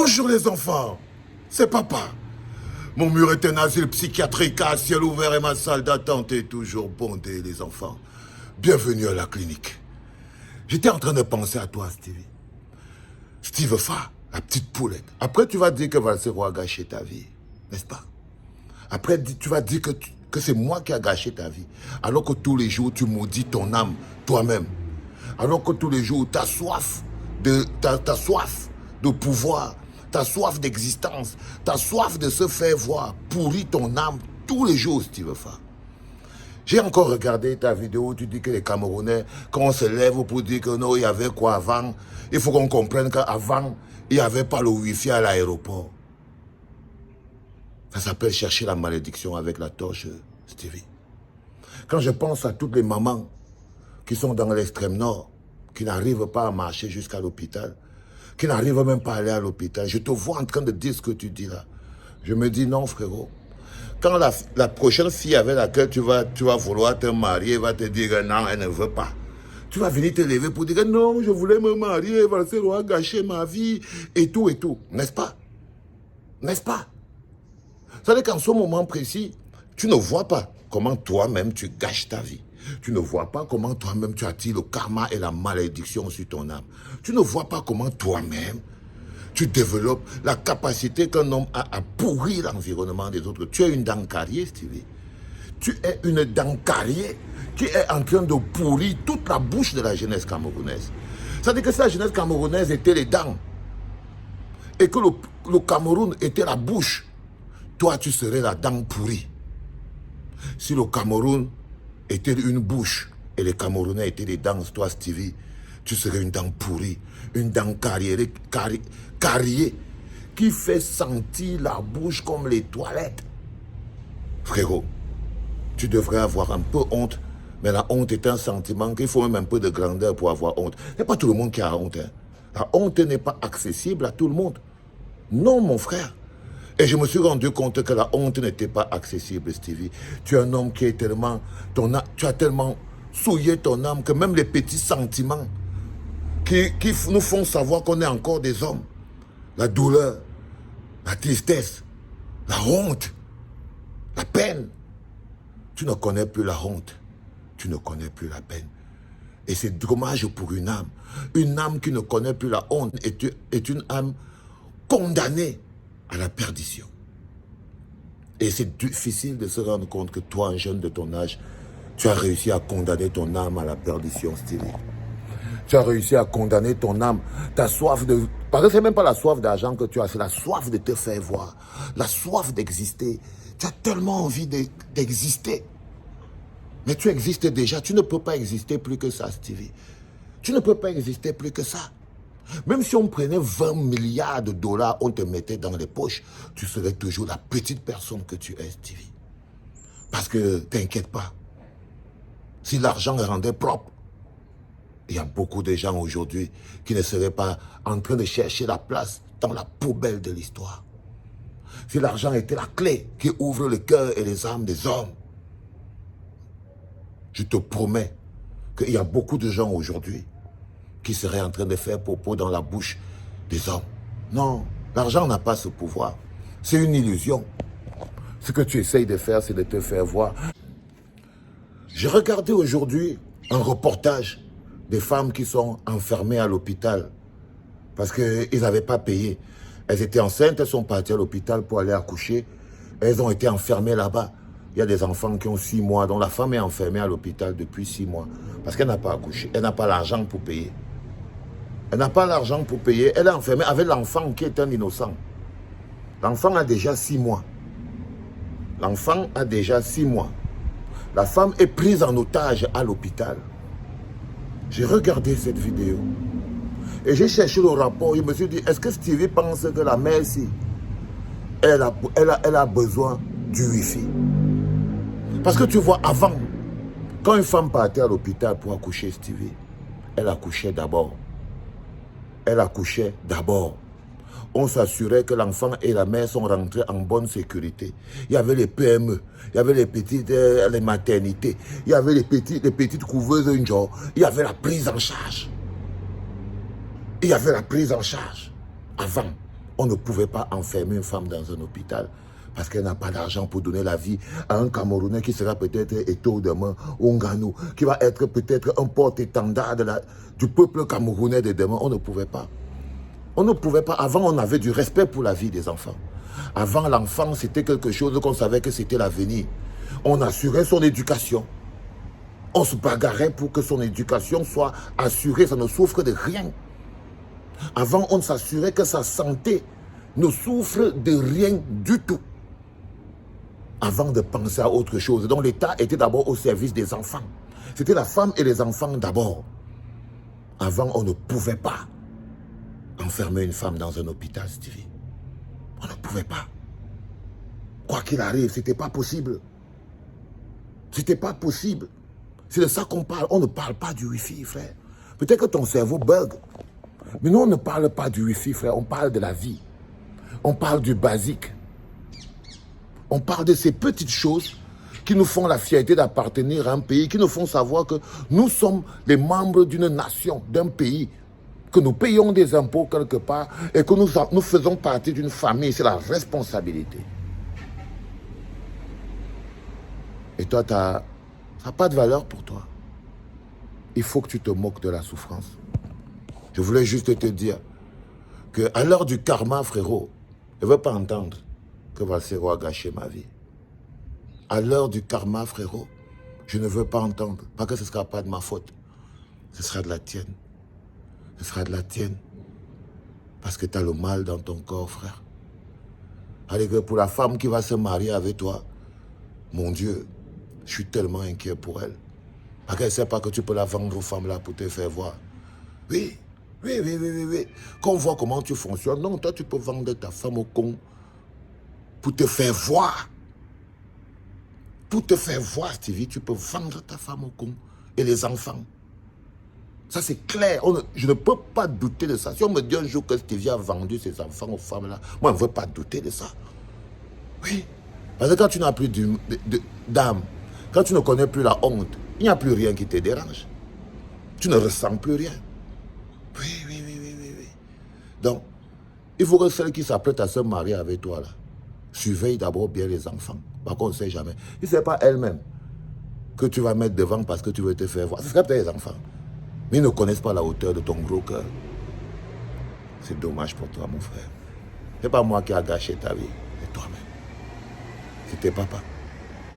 Bonjour les enfants, c'est papa. Mon mur est un asile psychiatrique à ciel ouvert et ma salle d'attente est toujours bondée, les enfants. Bienvenue à la clinique. J'étais en train de penser à toi, Stevie. Steve Fa, la petite poulette. Après, tu vas dire que Valsero a gâché ta vie, n'est-ce pas? Après, tu vas dire que c'est moi qui a gâché ta vie. Alors que tous les jours, tu maudis ton âme, toi-même. Alors que tous les jours, tu as soif de pouvoir, tu as soif d'existence, tu as soif de se faire voir, pourrit ton âme tous les jours, Steve Fa. J'ai encore regardé ta vidéo où tu dis que les Camerounais, quand on se lève pour dire que non, il y avait quoi avant, il faut qu'on comprenne qu'avant, il n'y avait pas le wifi à l'aéroport. Ça s'appelle chercher la malédiction avec la torche, Stevie. Quand je pense à toutes les mamans qui sont dans l'extrême nord, qui n'arrivent pas à marcher jusqu'à l'hôpital, qui n'arrivent même pas à aller à l'hôpital, je te vois en train de dire ce que tu dis là. Je me dis non, frérot. Quand la prochaine fille avec laquelle tu vas vouloir te marier va te dire non, elle ne veut pas. Tu vas venir te lever pour dire non, je voulais me marier, Valsero a gâché ma vie, et tout, n'est-ce pas? N'est-ce pas? C'est-à-dire qu'en ce moment précis, tu ne vois pas comment toi-même tu gâches ta vie. Tu ne vois pas comment toi-même tu attires le karma et la malédiction sur ton âme. Tu ne vois pas comment toi-même tu développes la capacité qu'un homme a à pourrir l'environnement des autres. Tu es une dent carrière, Stevie. Tu es une dent carrière qui est en train de pourrir toute la bouche de la jeunesse camerounaise. C'est-à-dire que si la jeunesse camerounaise était les dents et que le Cameroun était la bouche, toi, tu serais la dent pourrie. Si le Cameroun était une bouche et les Camerounais étaient des dents, toi, Stevie, tu serais une dent pourrie, une dent carrière qui fait sentir la bouche comme les toilettes. Frérot, tu devrais avoir un peu honte, mais la honte est un sentiment qu'il faut même un peu de grandeur pour avoir honte. Il n'y a pas tout le monde qui a honte. Hein. La honte n'est pas accessible à tout le monde. Non, mon frère. Et je me suis rendu compte que la honte n'était pas accessible, Stevie. Tu es un homme qui est tellement... tu as tellement souillé ton âme que même les petits sentiments qui nous font savoir qu'on est encore des hommes, la douleur, la tristesse, la honte, la peine, tu ne connais plus la honte, tu ne connais plus la peine. Et c'est dommage pour une âme qui ne connaît plus la honte est une âme condamnée à la perdition. Et c'est difficile de se rendre compte que toi, un jeune de ton âge, tu as réussi à condamner ton âme à la perdition, Stevie. Tu as réussi à condamner ton âme, ta soif de... Parce que ce n'est même pas la soif d'argent que tu as, c'est la soif de te faire voir, la soif d'exister. Tu as tellement envie d'exister. Mais tu existes déjà, tu ne peux pas exister plus que ça, Stevie. Tu ne peux pas exister plus que ça. Même si on prenait 20 milliards de dollars, on te mettait dans les poches, tu serais toujours la petite personne que tu es, Stevie. Parce que, t'inquiète pas, si l'argent rendait propre, il y a beaucoup de gens aujourd'hui qui ne seraient pas en train de chercher la place dans la poubelle de l'histoire. Si l'argent était la clé qui ouvre le cœur et les âmes des hommes, je te promets qu'il y a beaucoup de gens aujourd'hui qui seraient en train de faire popo dans la bouche des hommes. Non, l'argent n'a pas ce pouvoir. C'est une illusion. Ce que tu essayes de faire, c'est de te faire voir. J'ai regardé aujourd'hui un reportage des femmes qui sont enfermées à l'hôpital parce qu'ils n'avaient pas payé. Elles étaient enceintes, elles sont parties à l'hôpital pour aller accoucher. Elles ont été enfermées là-bas. Il y a des enfants qui ont 6 mois, dont la femme est enfermée à l'hôpital depuis 6 mois parce qu'elle n'a pas accouché. Elle n'a pas l'argent pour payer. Elle n'a pas l'argent pour payer. Elle est enfermée avec l'enfant qui est un innocent. L'enfant a déjà 6 mois. L'enfant a déjà 6 mois. La femme est prise en otage à l'hôpital. J'ai regardé cette vidéo et j'ai cherché le rapport. Je me suis dit, est-ce que Stevie pense que la mère, si, elle a besoin du wifi? Parce que tu vois, avant, quand une femme partait à l'hôpital pour accoucher, Stevie, elle accouchait d'abord. Elle accouchait d'abord. On s'assurait que l'enfant et la mère sont rentrés en bonne sécurité. Il y avait les PME, il y avait les maternités, il y avait les petites couveuses, il y avait la prise en charge. Il y avait la prise en charge avant. On ne pouvait pas enfermer une femme dans un hôpital parce qu'elle n'a pas d'argent pour donner la vie à un Camerounais qui sera peut-être Eto'o demain, ou Ngannou, qui va être peut-être un porte-étendard du peuple camerounais de demain. On ne pouvait pas. On ne pouvait pas. Avant, on avait du respect pour la vie des enfants. Avant, l'enfant, c'était quelque chose qu'on savait que c'était l'avenir. On assurait son éducation. On se bagarrait pour que son éducation soit assurée. Ça ne souffre de rien. Avant, on s'assurait que sa santé ne souffre de rien du tout. Avant de penser à autre chose. Donc l'État était d'abord au service des enfants. C'était la femme et les enfants d'abord. Avant, on ne pouvait pas enfermer une femme dans un hôpital, Stevie. On ne pouvait pas. Quoi qu'il arrive, ce n'était pas possible. C'était pas possible. C'est de ça qu'on parle. On ne parle pas du Wi-Fi, frère. Peut-être que ton cerveau bug. Mais nous, on ne parle pas du Wi-Fi, frère. On parle de la vie. On parle du basique. On parle de ces petites choses qui nous font la fierté d'appartenir à un pays, qui nous font savoir que nous sommes les membres d'une nation, d'un pays, que nous payons des impôts quelque part et que nous faisons partie d'une famille. C'est la responsabilité. Et toi, ça n'a pas de valeur pour toi. Il faut que tu te moques de la souffrance. Je voulais juste te dire qu'à l'heure du karma, frérot, je ne veux pas entendre que Valsero a gâché ma vie. À l'heure du karma, frérot, je ne veux pas entendre. Pas que ce ne sera pas de ma faute. Ce sera de la tienne. Ce sera de la tienne. Parce que tu as le mal dans ton corps, frère. Allez, que pour la femme qui va se marier avec toi, mon Dieu, je suis tellement inquiet pour elle. Parce qu'elle ne sait pas que tu peux la vendre aux femmes là pour te faire voir. Oui. Qu'on voit comment tu fonctionnes. Non, toi, tu peux vendre ta femme au con pour te faire voir. Pour te faire voir, Stevie, tu peux vendre ta femme au con et les enfants. Ça, c'est clair. Je ne peux pas douter de ça. Si on me dit un jour que Stevie a vendu ses enfants aux femmes là, moi, je ne veux pas douter de ça. Oui. Parce que quand tu n'as plus d'âme, quand tu ne connais plus la honte, il n'y a plus rien qui te dérange. Tu ne ressens plus rien. Oui. Donc, il faut que celle qui s'apprête à se marier avec toi, là, surveille d'abord bien les enfants. Parce qu'on ne sait jamais. Si ce n'est pas elle-même que tu vas mettre devant parce que tu veux te faire voir. Ce serait peut-être les enfants. Mais ils ne connaissent pas la hauteur de ton gros cœur. C'est dommage pour toi, mon frère. Ce n'est pas moi qui a gâché ta vie. C'est toi-même. C'est tes papas.